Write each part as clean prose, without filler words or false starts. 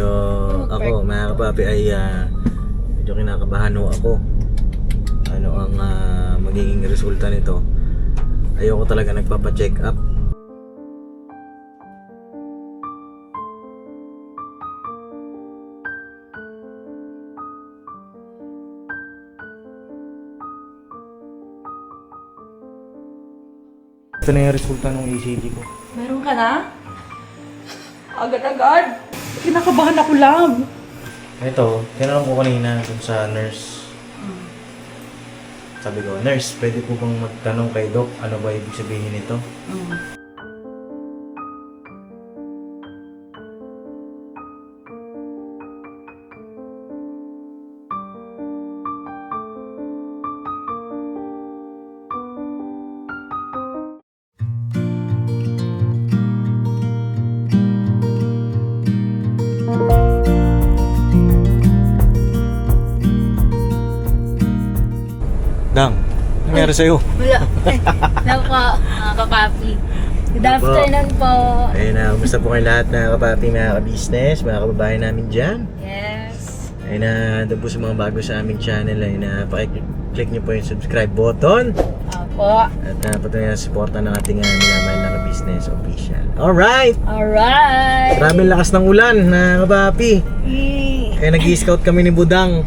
Medyo ako, mga kapapi, ay medyo kinakabahan ho ako. Ano ang magiging resulta nito. Ayoko talaga nagpapa-check up. Ito na yung resulta ng ECG ko. Meron ka na? Agad-agad. Kinakabahan ako lang. Ito, tinanong ko kanina dun sa nurse. Sabi ko, nurse, pwede po bang magtanong kay Doc ano ba ibig sabihin nito? Dang, ano nangyari sa'yo? Wala. Hello po, mga kapapi. Good afternoon po. Ayun na, kumusta po kayo lahat na kapapi, mga ka-business, mga kababayan namin dyan. Yes. Ayun na, doon po sa mga bago sa aming channel, ayun na, pakiclick nyo po yung subscribe button. Opo. At patuloy na supporta ng ating minamahal na ka-business official. Alright! Alright. Grabe lakas ng ulan, na kapapi. Kaya nag-i-scout kami ni Budang.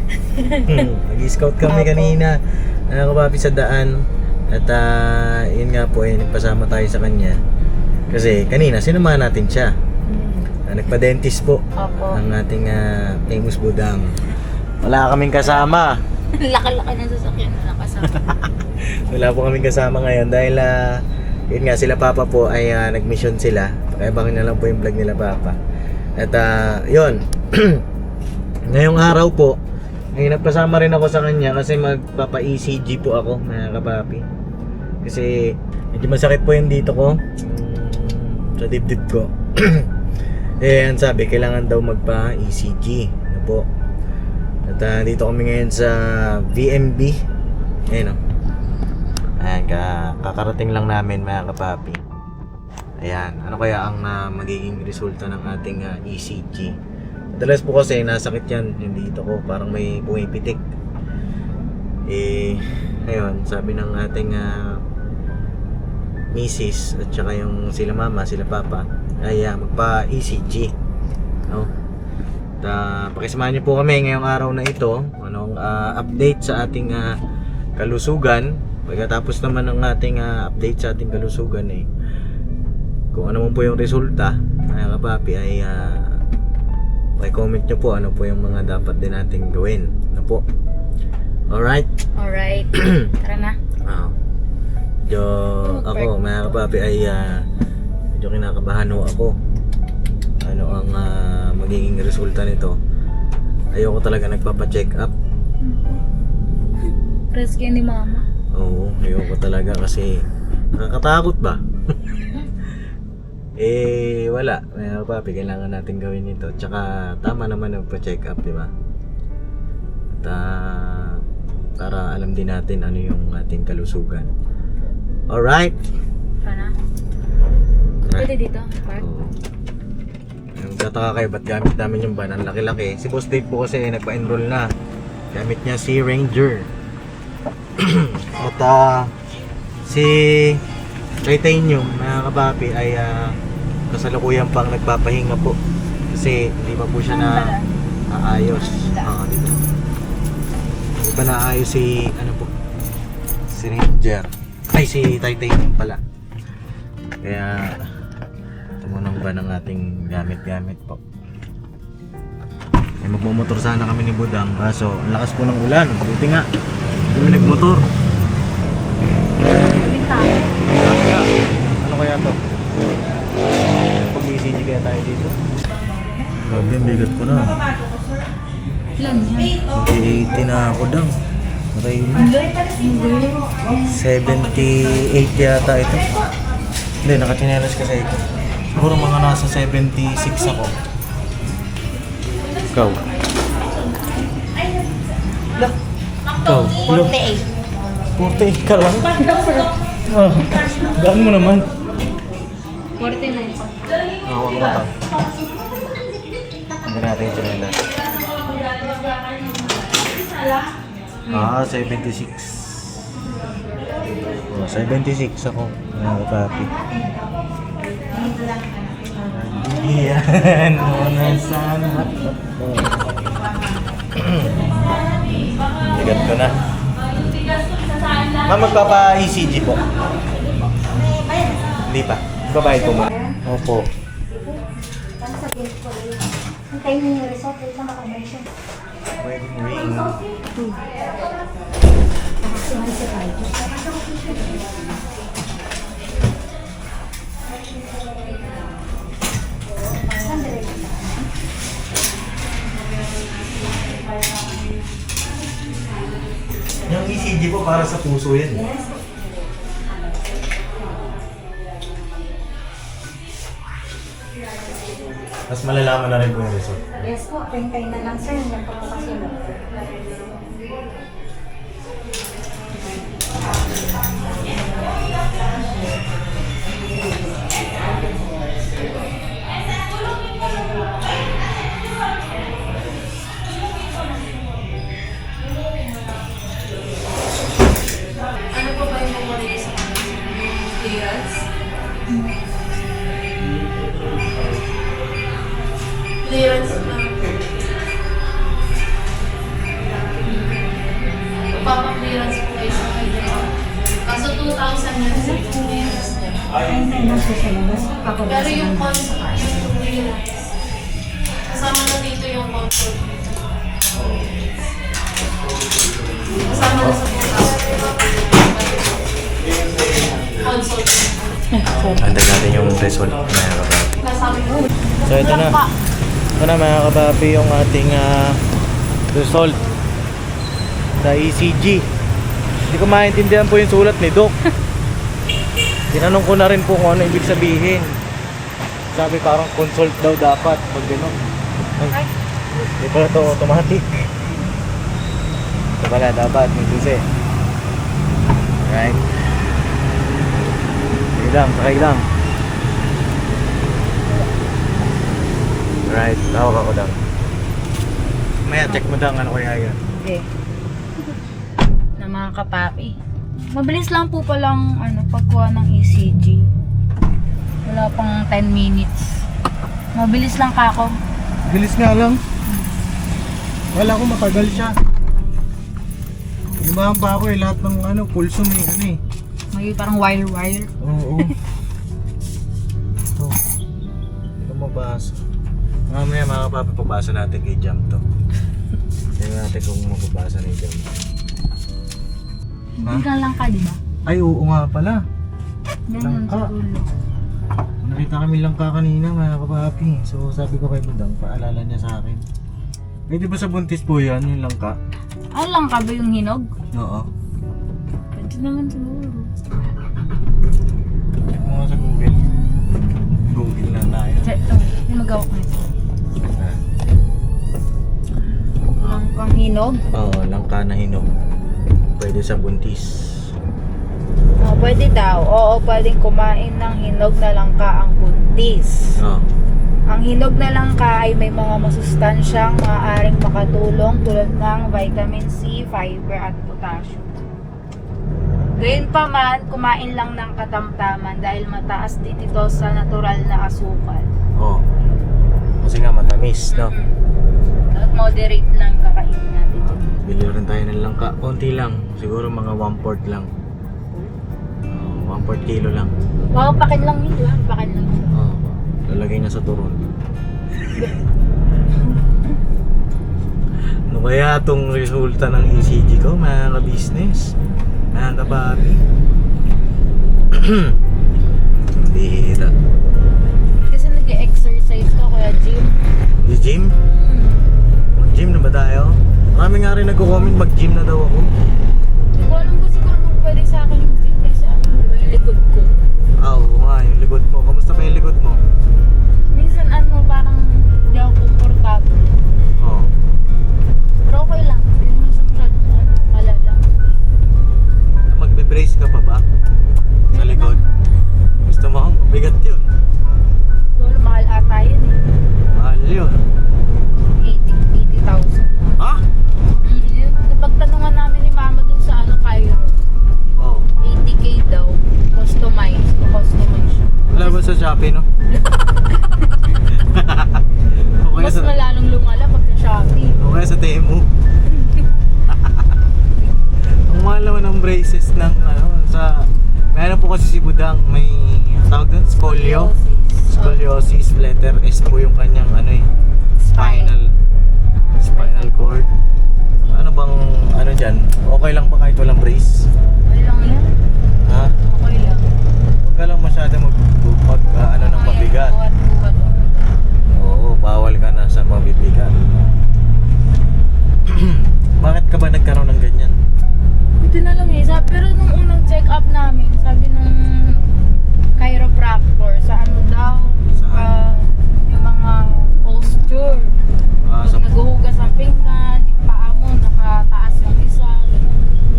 Nag-i-scout kami kanina. Kapapi sa daan. At yun nga po, nagpasama tayo sa kanya. Kasi kanina, sinamahan natin siya. Nagpa-dentist po. Opo. Ang ating famous Budang. Wala kaming kasama. Laki-laki ng sasakyan na nakasama. Wala po kaming kasama ngayon dahil yun nga, sila Papa po ay nag-mission sila. Pakibangin na lang po yung vlog nila Papa. At yun, ngayong araw po ay nagpasama rin ako sa kanya kasi magpapa-ECG po ako, mga kapapi. Kasi medyo masakit po yung dito ko, sa dibdib ko. Eh, ang sabi, kailangan daw magpa-ECG. Ano po? At dito kami ngayon sa VMB. Ayan o. Ayan, kakarating lang namin, mga kapapi. Ayan, ano kaya ang magiging resulta ng ating ECG? Madalas po kasi nasakit yan yung dito ko, parang may pumipitik. Eh, ayun, sabi ng ating misis at saka yung sila mama, sila papa ay magpa-ECG, no? Pakisamahan niyo po kami ngayong araw na ito, anong update sa ating kalusugan. Pagkatapos naman ng ating update sa ating kalusugan, kung ano man po yung resulta, mga kapapi, ay comment nyo po ano po yung mga dapat din natin gawin. Ano po? Alright? Alright. Tara na. Medyo ako, mga kapapi, ay medyo kinakabahan ho ako. Ano ang magiging resulta nito. Ayoko talaga nagpapa-check up. Press kayo ni mama. Oo, ayoko talaga kasi nakakatakot ba? Wala. Mga kapapi, kailangan natin gawin ito. Tsaka tama naman magpa-check up, di ba? At para alam din natin ano yung ating kalusugan. Alright? Tara na. Pwede dito, Park? Oo. Tataka kayo, ba't gamit namin yung van? Ang laki-laki. Si Boss Dave po kasi nagpa-enroll na. Gamit niya si Ranger. At si Titanium, mga kapapi, ay kasalukuyan pang nagpapahinga po. Kasi hindi pa po siya na aayos. Dito. Hindi pa naayos si, ano po, si Ranger. Ay, si Titanium pala. Kaya ito muna ba ng ating gamit-gamit po. Magmumotor sana kami ni Budang, kaso ang lakas po ng ulan. Buti nga hindi kami nagmotor. Ano kaya to? Pag-ECG kaya tayo dito. Grabe, bigat ko na. Ilan yan? Mag-80 na ako daw. Maray na. 78 yata ito. Hindi, nakachinelas kasi ito. Siguro mga nasa 76 ako. Ikaw? Ikaw? 48. 48 ka lang? Gaan mo naman. 49. Huwag mo ka. Tignan natin yung chinelas. 76. Oh, 76 ako. Mga papi. Yan muna sana. Ligat ko na. Ma'am, magpapa-ECG po. Hindi pa. Babayad po muna. Opo. Hintayin mo yung result, wait lang makabay siya. Wedding ring. Nakasuhan siya tayo. Yung ECG po para sa puso yan. Mas malalaman na rin po yung result. Yes po, hintayin na lang sir, hindi po kasunod. Ano po ba yung pumuli sa clearance? Clearance lang. Papa-clearance po kayo sa kanya. Kaso 2,000 yun sa clearance niya. Hintayin lang siya sa labas. Pero yung consult, yung clearance, kasama na dito yung consult. Kasama na sa 2,000. Consult. Andan natin yung result mga kapapi. Nasabi ko. So ito na. Ito na mga kapapi yung ating result sa ECG. Hindi ko maintindihan po yung sulat ni Doc. Tinanong ko na rin po kung ano ibig sabihin. Sabi parang consult daw dapat pag gano'n. Ay, hindi pala ito automatic. Ito pala dapat, may susi. Alright. Sakay lang. Right, tawag ako daw. Maya, check mo daw ano kaya yun. Okay. Na mga kapapi. Mabilis lang po palang pagkuha ng ECG. Wala pang 10 minutes. Mabilis lang ka ako. Bilis nga lang. Wala ko matagal siya. Limahan pa ako lahat ng pulso may May parang wire-wire. Oo. Ito. Ito mabasa. Mamaya mga kapapi, pabasa natin kay Jam to. Tingnan natin kung mapabasa ni Jam. Hindi ka lang ka, di ba? Ay, oo nga pala. Ganun sa Langka. ulo. Nakita kami lang kanina mga kapapi. So sabi ko kay Budang, paalala niya sa akin. Pwede ba sa buntis po yan, yung langka? Ah, langka ba yung hinog? Oo. Pwede naman siguro. Check mo nga sa Google. Google na tayo. Hindi magawa ko nito. Langkang hinog? Oo, langka na hinog. Pwede sa buntis. Oh, pwede daw. Oo, pwedeng kumain ng hinog na langka ang buntis. Oo. Ang hinog na langka ay may mga masustansyang maaaring makatulong tulad ng vitamin C, fiber at potassium. Gayunpaman, kumain lang ng katamtaman dahil mataas din ito sa natural na asukal. Oo. Kasi nga matamis, no? At moderate lang kakainin natin dyan. Bili rin tayo ng langka. Konti lang. Siguro mga 1/4 lang. 1/4 kilo lang. Wow, pakin lang yun, di ba? Pakin lang yun. Oo. Lalagay na sa turon. Ano kaya itong resulta ng ECG ko, mga ka-business? Mga kababi? Bihira. Kasi nag-exercise ka, kaya gym. Di gym? Mag-gym na ba tayo? Marami nga rin nagko-comment mag-gym na daw ako. Hindi ko alam kung siguro kung pwede sa akin yung gym kasi yung likod ko. Oo nga, yung likod mo. Kamusta ba yung likod mo? Minsan parang hindi ako komportable. Oo. Pero okay lang. Hindi naman siya masyadong malala. Magbe-brace ka pa ba? Sa likod? Gusto mo? Bigat yun. Siguro mahal ata yun eh. Mahal yun. sa Shopee, no? O kaya Mas sa, malalong lumala pag sa Shopee. o kaya sa Temu. Ang mahal naman ng braces ng ano, sa... Meron po kasi si Budang, may tawag doon, scoliosis, letter S po yung kanyang ano eh, spinal cord. Ano bang ano dyan? Okay lang ba kahit walang brace? Okay lang yan. Ha? Okay lang. Huwag ka lang masyado ano ng mabigat. Buhat-buhat. Oo, bawal ka na sa mabibigat. Bakit ka ba nagkaroon ng ganyan? Hindi na lang eh. Pero nung unang check-up namin, sabi nung chiropractor, sa ano daw? Saan? Yung mga posture. Ah, Pag sa... naghuhugas ang pinggan, yung paa mo, nakataas yung isa. Ganun.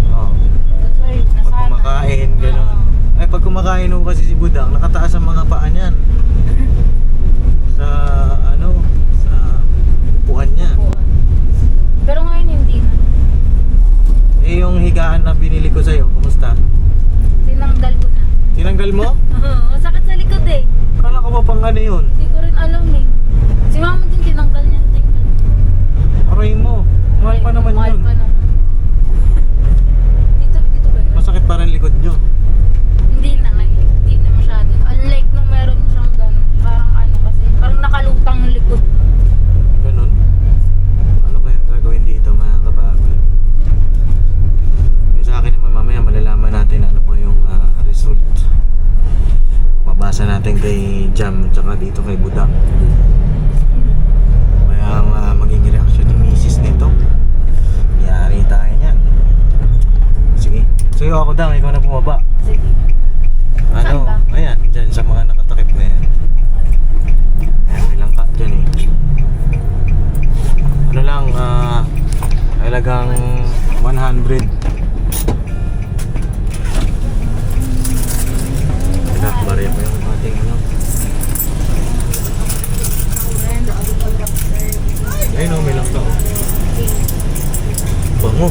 Oo. That's why, Pag nasana. kumakain, gano'n. Ay, pag kumakain ho kasi si Budang, nakataas ang mga paa niyan. Sa, ano, sa upuan niya. Pero ngayon hindi na. Eh, yung higaan na binili ko sa'yo, kumusta? Tinanggal ko na. Tinanggal mo? Masakit sa likod eh. Kala ko ba pang ano yun? Hindi ko rin alam eh. Si mama din tinanggal niya. Aray mo. Mahal pa naman Mahal yun. pa naman. Dito ba yun? Masakit pa rin likod nyo. Hindi na ngayon. Hindi na masyado. Unlike nung meron siyang gano'n. Parang ano kasi. Parang nakalutang yung likod. Ganun. Ano kaya gagawin dito mga kabago? Yung sa akin naman mamaya malalaman natin ano pa yung result. Babasa natin kay Jam tsaka dito kay Budang. Kaya ang magiging reaction ni Mrs. nito. Yari tayo niyan. Sige. So ako Dang, ikaw na bumaba. Sige. Saan Ano? ba? Ayan, dyan sa mga nakatakip na yan. Ayan, may langka dyan eh. Ano lang, talagang 100. Pinakbarya mo yung ating ano. Ayun o, may langka o. Bango.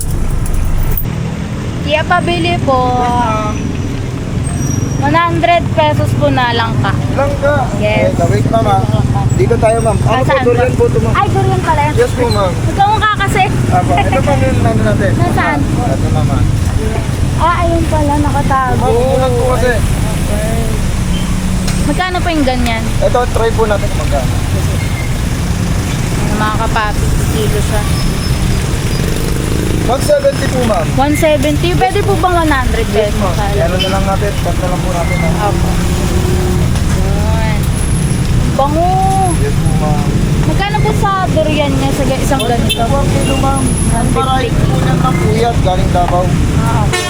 Kaya pabili po. 100 pesos po na lang ka. Langka. Yes. Wait ma'am. Dito tayo ma'am. Ako po, Saan durian ba? po ito ma'am. Ay, durian pala yan. Yes po ma'am. Magkamukha kasi. Aba, ito ma'am yung ano natin. Nasaan? Ito mama. Ayun pala, nakatago. Mabubulan po kasi. Magkano po yung ganyan? Ito, try po natin kung magkano. Mga kapapi, kilo siya. 170 po ma'am. 170. Pwede po bang 100 Yes pesos? ma'am. Ano na lang natin. Basta lang po natin ma'am. Opo. Yun. Bango. Yes po ma'am. Magkano po sa durian niya sa isang ganito? 1 kilo ma'am. Ang variety po yan ng puyat. Galing Davao. Okay.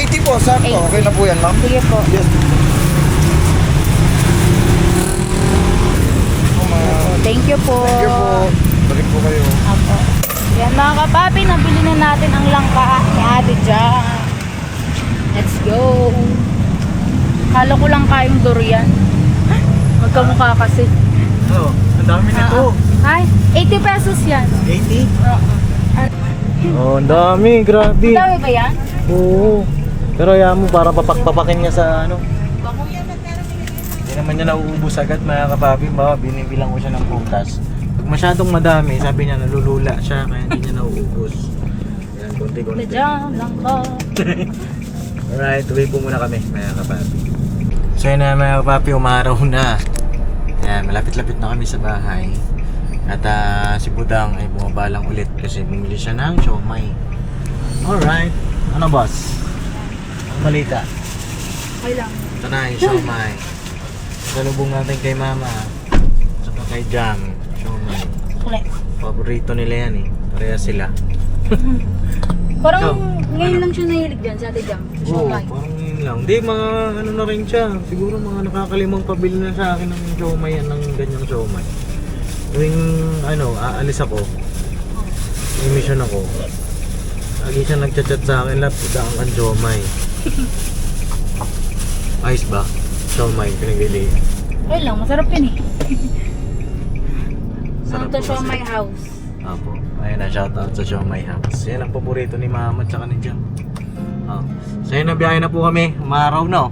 80 po, sakto. 80. Okay na po yan ma'am. Sige po. Yes po ma'am. Thank you po. Thank you po. Balik po kayo. Apo. Yan mga kapapi, nabili na natin ang langka ni Ate Jam. Let's go. Kala ko lang kayong durian. Magkamukha kasi. Oh, ang dami nito. Ay, 80 pesos yan. 80? Oo. Oh, ang dami. Grabe. Dami ba yan? Oo. Pero ayaw mo para papakin niya sa ano. Bako. Hindi naman niya nauubos agad mga kapapi. Bawa, binibilang ko siya ng prutas. Pag masyadong madami, sabi niya nalulula siya kaya hindi niya nauubos. Yan, konti-konti. Jam langka. Alright, tuloy po muna kami mga kapapi. So yun na mga kapapi, umaraw na. Yan, malapit-lapit na kami sa bahay. At si Budang ay bumabalang ulit kasi bumili siya ng siomay. Alright. Ano boss? Ang balita. Okay lang. Ito na yung siomay. Salubong natin kay mama. Saka kay Jam. Siomay. Kule. Paborito nila yan eh. Pareha sila. Parang Ikaw? ngayon lang siya nahilig dyan sa Ate Jam. Oo, Siomay. parang yun lang. Hindi, mga ano na rin siya. Siguro mga nakakalimang pabili na sa akin ng siomay yan, ng ganyang siomay. Tuwing ano, aalis ako, may mission ako. Lagi siya nagchat-chat sa akin, lap, daang ang siomay. Ayos ba? Siomay, pinagili. Okay lang, masarap yun eh. Sarap Ito po siya kasi. my house. Apo, ayun na, shoutout sa Siomay House. Yan ang paborito ni mama at saka ni Jam. Oh. So yun, nabiyahe na po kami. Umaraw na, oh.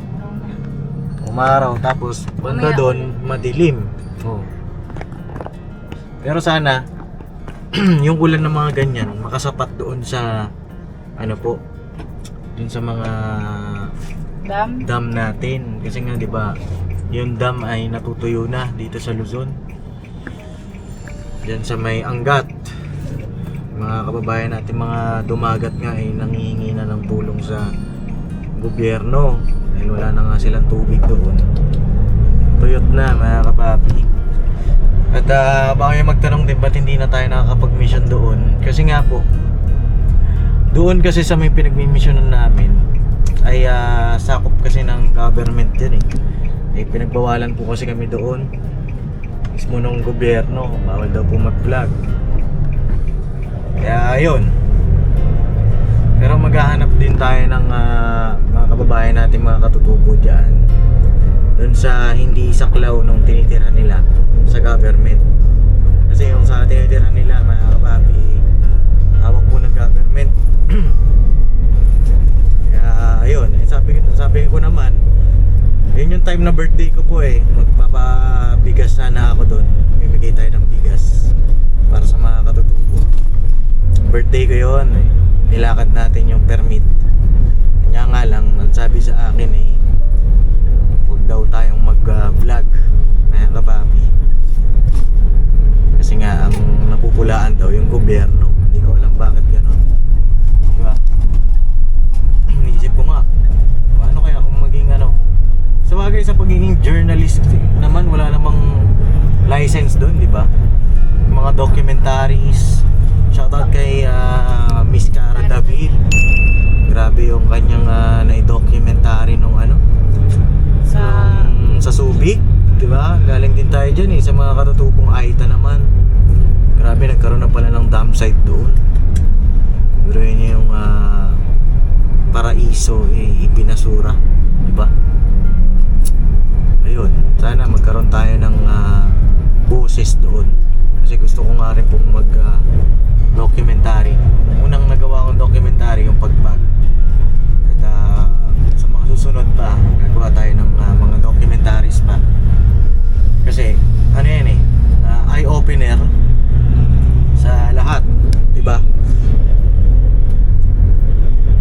Umaraw, tapos banda doon, madilim. Oh. Pero sana, yung ulan ng mga ganyan, makasapat doon sa, ano po, doon sa mga dam natin. Kasi nga, di ba, yung dam ay natutuyo na dito sa Luzon. Diyan sa may Angat. Mga kababayan natin, mga dumagat nga ay nangihingi na ng tulong sa gobyerno dahil wala na nga silang tubig doon. Tuyot na mga kapapi. At baka kayo magtanong din ba't hindi na tayo nakakapag-mission doon. Kasi nga po, doon kasi sa may pinagmi-missionan namin ay sakop kasi ng government yan eh. Pinagbawalan po kasi kami doon mismo ng gobyerno, bawal daw po mag-vlog. Kaya yun. Pero maghahanap din tayo ng mga kababayan natin, mga katutubo dyan doon sa hindi saklaw nung tinitira nila sa government. Kasi yung sa tinitira nila, mga kapapi, hawak po ng government. Kaya ayun, sabi ko naman, yun yung time na birthday ko po eh. Magpapabigas sana ako doon. Mimigay tayo ng bigas para sa mga katutubo. Birthday ko yun eh. Nilakad natin yung permit. Kanya nga lang, ang sabi sa akin eh, huwag daw tayong mag-vlog, mga kapapi. Kasi nga, ang napupulaan daw yung gobyerno. Hindi ko alam bakit gano'n. Diba? Inisip ko nga, paano kaya kung maging ano. Sa bagay, sa pagiging journalist naman, wala namang license doon, di ba? Mga documentaries. Shoutout kay Miss Cara David. Grabe yung kanyang na-documentary nung ano sa Subic, di ba? Galing din tayo dyan eh, sa mga katutubong Aita naman. Grabe, nagkaroon na pala ng dam site doon. Guruin niya yung paraiso ibinasura, di ba? Ayun, sana magkaroon tayo ng boses doon. Kasi gusto ko nga rin pong documentary. Unang nagawa kong documentary yung Pagpag. At sa mga susunod pa, gagawa tayo ng mga documentaries pa. Kasi ano yan eh, eye-opener sa lahat, di ba?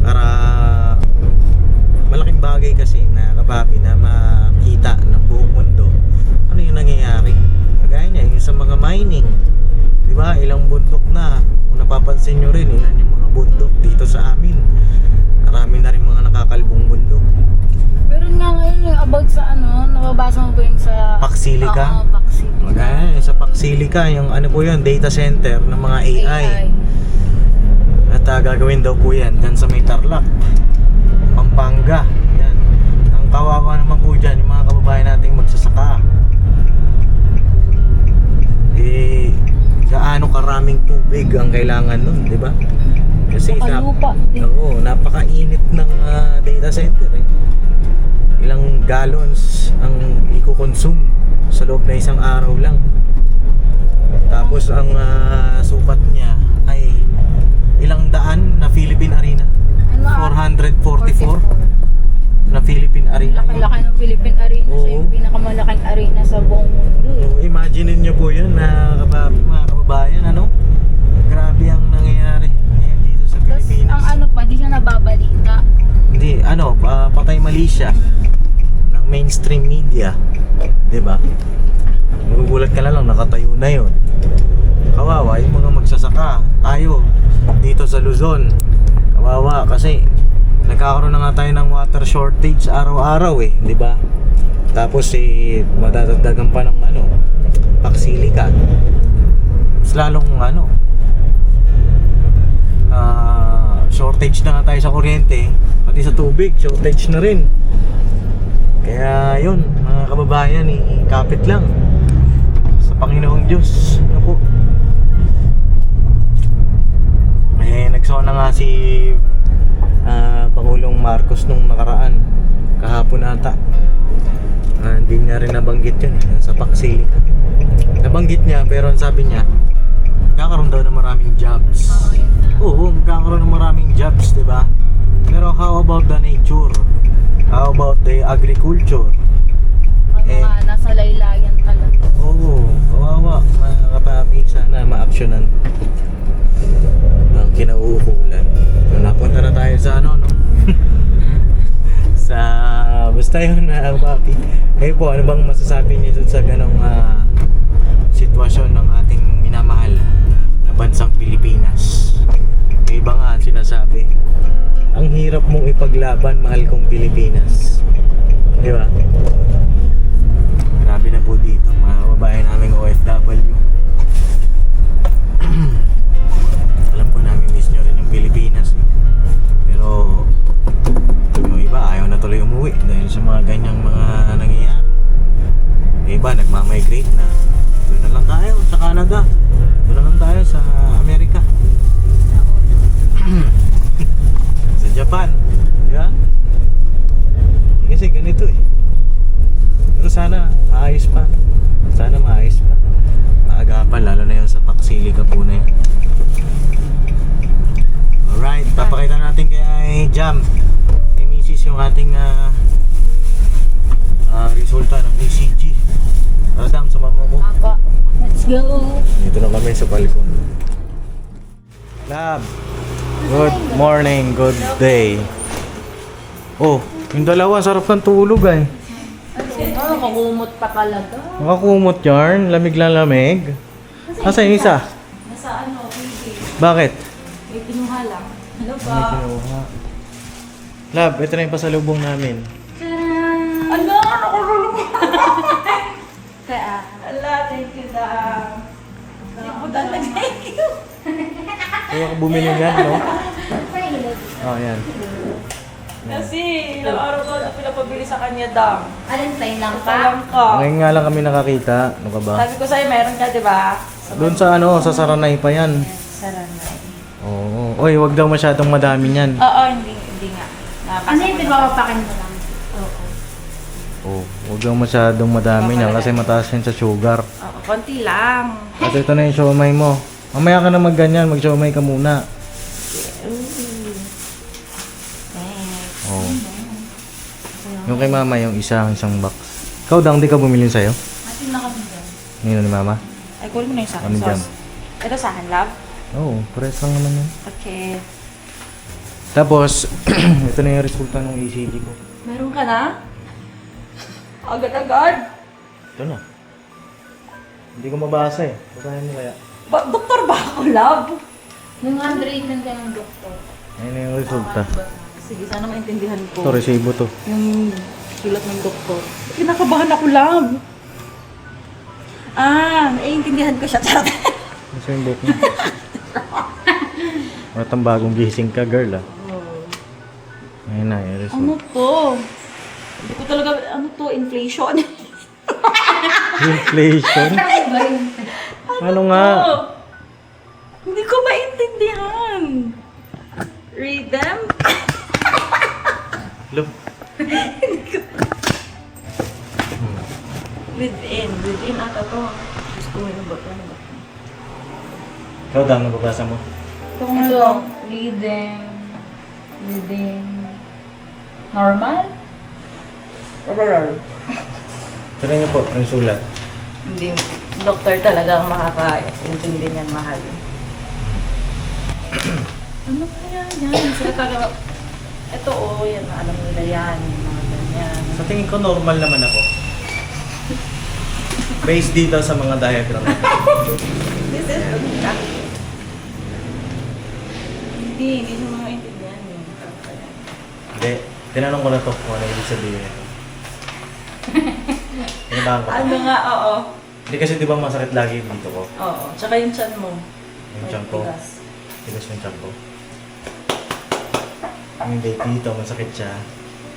Para malaking bagay kasi na kapapi na makita ng buong mundo ano yung nangyayari. Kagaya niya yung sa mga mining, di ba? Ilang bundok na. Kung napapansin nyo rin, ilan yung mga bundok dito sa amin. Marami na rin mga nakakalbong bundok. Pero nga ngayon yung about sa ano, nababasa mo ba yung sa Paksilica? Oo, Paksilica. Kagaya sa Paksilica, yung ano po yun, data center ng mga AI. At gagawin daw po yan dyan sa may Tarlac, Pampanga. Yan. Ang kawawa naman po dyan, yung mga kababayan nating magsasaka. Eh, gaano karaming tubig ang kailangan nun, di ba? Kasi Lupa. napakainit ng data center eh. Ilang gallons ang i-consume sa loob na isang araw lang. Tapos ang sukat niya ay ilang daan na Philippine Arena. 444 na Philippine Arena. Laki-laki ng Philippine Arena. Oo. Siya yung pinakamalaking arena sa buong mundo. Imagine niyo po yun na mga kababayan, ano? Grabe ang nangyayari ngayon dito sa Tapos Pilipinas. ang ano pa, di siya nababalita. Hindi, patay mali siya ng mainstream media. Diba? Magugulat ka na lang, nakatayo na yun. Kawawa, yung mga magsasaka. Tayo, dito sa Luzon. Kawawa, kasi nagkakaroon na nga tayo ng water shortage araw-araw eh, di ba? Tapos madadagdagan pa ng Paksilica. Mas lalong shortage na nga tayo sa kuryente, pati sa tubig, shortage na rin. Kaya yun, mga kababayan, kapit lang sa Panginoong Diyos. Ano po? Nagsona nga si Pangulong Marcos nung nakaraan, kahapon ata. Hindi niya rin nabanggit yun sa Paksilica. Nabanggit niya, pero ang sabi niya, magkakaroon daw ng maraming jobs. Oo, magkakaroon ng maraming jobs, di ba? Pero how about the nature? How about the agriculture? Ang mga nasa laylayan talaga. Oo, kawawa mga kapapi. Sana ma-actionan ang kinauukulan. So, napunta na tayo sa ano, no? Sa basta yun na kapapi. Eh po, ano bang masasabi niyo dun sa ganong sitwasyon ng ating minamahal na bansang Pilipinas? May iba nga ang sinasabi, ang hirap mong ipaglaban, mahal kong Pilipinas. Di ba? Grabe na po dito, mga kababayan naming OFW. Alam ko namin miss nyo rin yung Pilipinas eh. Pero yung iba ayaw na tuloy umuwi dahil sa mga ganyang mga nangyayari. Yung iba nagmamigrate na. Doon na lang tayo sa Canada. Doon na lang tayo sa Amerika. Sa Japan. Di ba? Kasi ganito eh. Pero sana maayos pa. Sana maayos pa. Maagapan lalo na yun sa Paksili Kapuna yan. Alright, papakita natin kay Jam, kay Mrs. yung ating resulta ng ECG. Dang, sumama mo. Apa, let's go! Dito na kami sa balkon. Lab, good morning, good day. Oh, yung dalawa, sarap ng tulog ay. Nakakumot pa talaga. Makakumot yarn, lamig lang lamig. Asa yung isa? Nasa ano, baby. Bakit? May pinuha lang. Hello May kinuha. Lab, ito na yung pasalubong namin. Tadaan! Ala, nakululong. Kaya, Ala, thank you, Dam. Thank you. Kaya ako bumili yan, no? Oh, yan. Kasi ilang araw ko na pinapabili sa kanya, Dam. Valentine lang Palang pa. ka. Ngayon nga lang kami nakakita. Ano ka ba? Sabi ko sa'yo, meron ka, di ba? Doon sa ano, sa Saranay pa yan. Saranay. Oo. Oy, wag daw masyadong madami yan. Oo, hindi nga. Ano yung pinapapakin mo lang? Oo. Oo. Wag daw masyadong madami yan kasi mataas yan sa sugar. Oo, konti lang. At ito na yung siomay mo. Mamaya ka na magganyan, mag-siomay ka muna. Thanks. Oo. Yung kay mama, yung isang box. Ikaw, Dang, di ka bumili sa'yo? Atin na kami dyan. Nino ni mama? Ay, kunin mo na yung sa akin, Kami dyan. sauce. Ito sa akin, love. Oo, pares lang naman yan. Okay. Tapos, ito na yung resulta ng ECG ko. Meron ka na? Agad-agad. Ito na. Hindi ko mabasa eh. Basahin mo kaya. Doktor ba ako, love? Yung handwritten ka ng doktor. Ayun na yung resulta. Sige, sana maintindihan ko. Ito, resibo to. Yung sulat ng doktor. Kinakabahan ako, love. Naiintindihan ko siya. Ito yung book niya. Matang bagong gising ka, girl ah. Ayun na, yung result. Ano to? Hindi ko talaga, inflation. Inflation? Ano nga? Oh, hindi ko maintindihan. Read them? Look. Within ata to. Gusto mo yung bato. Ikaw, Dang, nababasa mo? Ito, reading. Normal? Ito na yun po, yung sulat. Hindi. Doktor talaga ang makaka-intindi niyan, mahal. Ano kaya yan? Sila talaga. Ito yan. Alam nila yan. Yung mga ganyan. Sa tingin ko, normal naman ako. Based dito sa mga diagram. This is hindi siya mga intindihan yun. Hindi. Tinanong ko na to kung ano ibig sabihin nito. Tinabahan ko. Ano nga, oo. Hindi kasi di ba masakit lagi dito ko? Oo. Tsaka yung chan mo. Yung tiyan ko. Tigas. Tigas yung tiyan ko. Yung date dito, masakit siya.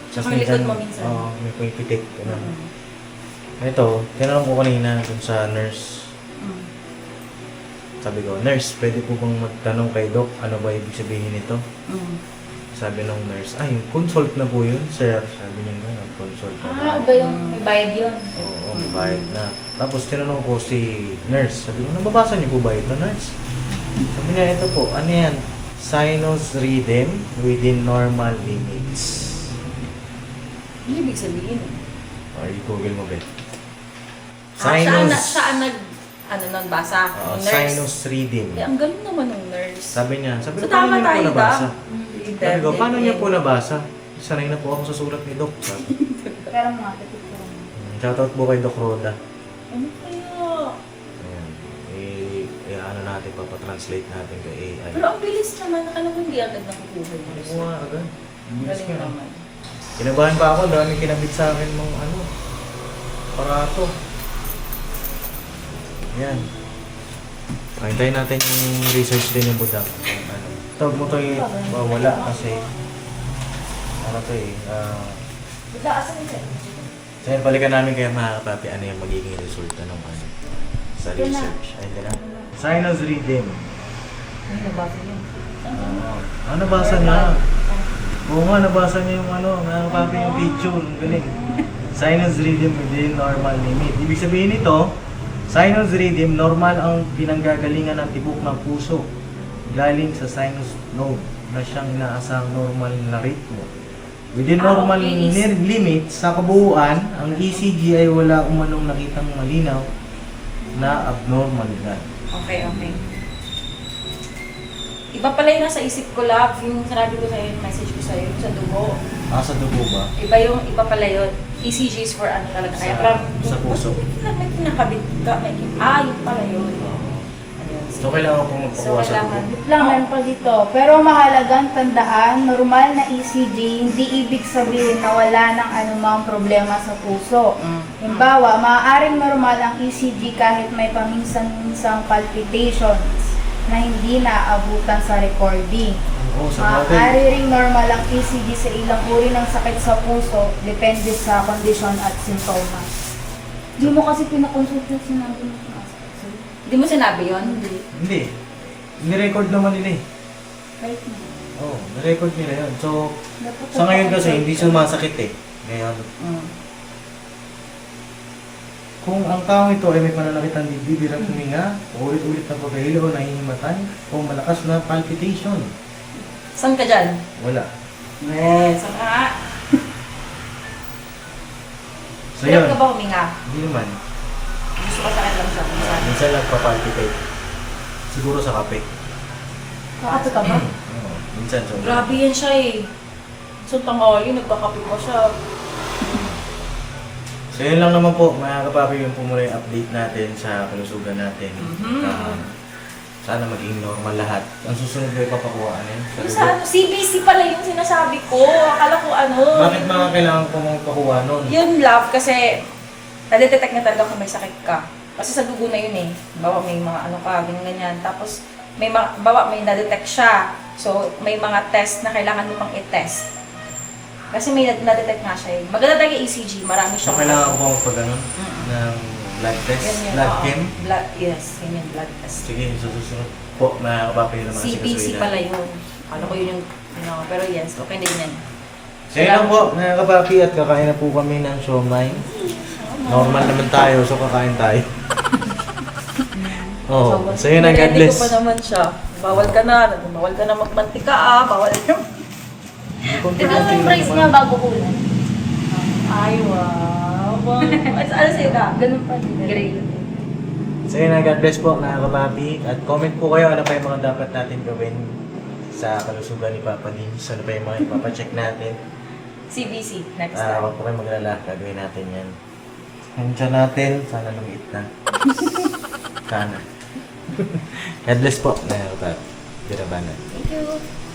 Tsaka yung likod mo minsan. Oo, may pumipitik. Ganun. Mm. Ito, tinanong ko kanina dun sa nurse. Mm. Sabi ko, nurse, pwede po bang magtanong kay doc ano ba ibig sabihin nito? Mm. Sabi nung nurse, consult na po yun, sir. Sabi niya nga, consult na daw. Ba yung may bayad yun? Oo, may bayad na. Tapos tinanong ko si nurse, sabi ko, nababasa niyo po ba ito, nurse? Sabi niya, ito po, ano yan? sinus rhythm within normal limits. Ano ibig sabihin? O, i-google mo, Bet. Siya ang nagbasa. Oo, Yung nurse. sinus rhythm. Eh, ang galing naman ng nurse. Sabi niya, So, ko, tama paano niya tayo po nabasa? ba? Sabi ko, paano niya po nabasa? Sanay na po ako sa sulat ni Doc. Sabi. Pero mga katito. Shoutout po kay Doc Roda. Ano kaya? Ayan. Ano natin, papatranslate natin kay AI. Pero ang bilis naman. Akala ko hindi agad nakukuha yung Ano nga agad? Bilis Galing ka na. naman. Kinabahan pa ako, dami kinabit sa akin mga aparato. Yan. Hintayin natin yung research din yung Budak. Tawag mo to wala kasi ano to Bigla, asan yun? so yun, balikan namin kaya mga kapapi ano yung magiging resulta ng sa research. Ayun ka na. Sinus rhythm. Ay, nabasa yun. Ano basa niya? Oo nga, nabasa niya yung mga kapapi yung picture. Ang galing. Sinus rhythm within normal limit. Ibig sabihin nito, sinus rhythm, normal ang pinanggagalingan ng tibok ng puso galing sa sinus node na siyang inaasang normal na ritmo. Within normal okay. limits, sa kabuuan, ang ECG ay wala umanong nakitang malinaw na abnormalidad. Okay. Iba pala yung nasa isip ko, love. Yung sinabi ko sa'yo, yung message ko sa'yo, yung sa dugo. Sa dugo ba? Iba pala yun. ECG is for ano talaga. Kaya parang, Sa puso. may kinakabit ka. Yung pala yun. Ayun. So, kailangan kong magpakuha sa dugo. Wait lang, meron pa dito. Pero mahalagang tandaan, normal na ECG, hindi ibig sabihin na wala ng anumang problema sa puso. Halimbawa, maaaring normal ang ECG kahit may paminsan-minsang palpitations na hindi naaabutan sa recording. Oo, sa bagay. Maaari ring normal ang ECG sa ilang uri ng sakit sa puso, depende sa kondisyon at simptomas. Hindi mo kasi pinakonsult na sinabi mo sumasakit sa'yo. Hindi mo sinabi yun? Hindi. Ni-record naman nila eh. Right na. Oo, ni-record nila yun. So, Dapat sa ngayon kasi hindi sumasakit eh. Ngayon, kung ang taong ito ay may pananakit ng dibdib, hirap huminga, ulit-ulit na pagkahilo o nahihimatay, o malakas na palpitation. Saan ka dyan? Wala. Saan ka? So Hirap yun, ka ba huminga? hindi naman. Gusto ka sakit lang siya. Minsan lang papalpitate. Siguro sa kape. Kakape ka ba? Oo, minsan so. Grabe yan siya eh. So, tangali, nagkakape pa siya. So yun lang naman po, mga kapapi, yung po muna yung update natin sa kalusugan natin. Sana maging normal lahat. Ang susunod ko ipapakuha yun. Yung sa ano, CBC pala yung sinasabi ko. Akala ko ano. Bakit mga kailangan ko mong pakuha nun? Yun, love, kasi nadetect na talaga kung may sakit ka. Kasi sa dugo na yun eh. Bawa may mga ano ka, ganyan. Tapos, may nadetect siya. So, may mga test na kailangan mo pang i-test. Kasi may nadetect nga siya eh. Maganda tayo yung ECG, marami So siyang... kailangan ko magpaganon ng blood test, Yan, blood oo. chem? Yes, yun yung blood test. Sige, susunod po, mga kapapi yung mga CBC pala yun. Ano ko yun yung... pero yes, okay din yan. So yun lang po, mga kapapi, at kakain na po kami ng siomay. Normal naman tayo, so kakain tayo. So yun ang God bless. ko pa naman siya. Bawal ka na magmantika bawal yung... Tignan mo yung price niya bago kulan. Ay, wow. Ano sa'yo ka? Ganun pa din. Gray. So yun ang God bless po, mga kapapi. At comment po kayo ano pa yung mga dapat natin gawin sa kalusugan ni Papa Dins. Ano pa yung mga ipapacheck natin. CBC, next time. Huwag po kayo maglala, gagawin natin yan. Ang tiyan natin, sana lumiit na. Sana. God bless po, mga kapapi. Birabanan. Thank you.